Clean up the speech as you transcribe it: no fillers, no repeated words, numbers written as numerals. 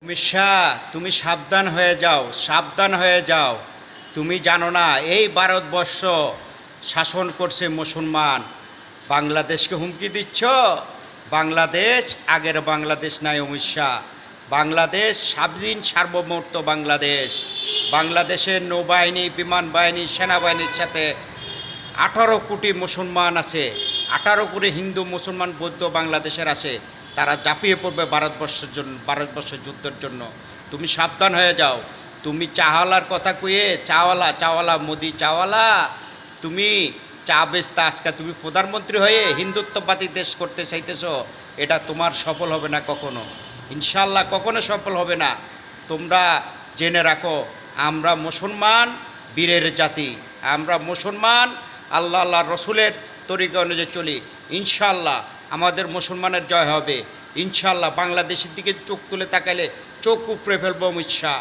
মিশা, তুমি সাবধান হয়ে যাও, সাবধান হয়ে যাও। তুমি জানো না এই ভারতবর্ষ শাসন করছে মুসলমান। বাংলাদেশকে হুমকি দিচ্ছ। বাংলাদেশ আগের বাংলাদেশ নাই অমিত শাহ। বাংলাদেশ স্বাধীন সার্বভৌমত্ব বাংলাদেশ। বাংলাদেশের নৌবাহিনী, বিমান বাহিনী, সেনাবাহিনীর সাথে 18 কোটি মুসলমান আছে। 18 কোটি হিন্দু, মুসলমান, বৌদ্ধ বাংলাদেশের আছে। তারা ঝাঁপিয়ে পড়বে ভারতবর্ষের যুদ্ধের জন্য। তুমি সাবধান হয়ে যাও। তুমি চাওয়ালার কথা কয়ে চাওয়ালা মোদি চাওয়ালা, তুমি চা বেচতে আজকে তুমি প্রধানমন্ত্রী হয়ে হিন্দুত্ববাদী দেশ করতে চাইতেছ। এটা তোমার সফল হবে না কখনো, ইনশাল্লাহ কখনো সফল হবে না। তোমরা জেনে রাখো, আমরা মুসলমান বীরের জাতি। আমরা মুসলমান আল্লাহ রসুলের তরিকা অনুযায়ী চলি। ইনশাল্লাহ আমাদের মুসলমানের জয় হবে। ইনশাল্লাহ বাংলাদেশের দিকে চোখ তুলে তাকালে চোখ উপড়ে ফেলবো অমিত শাহ।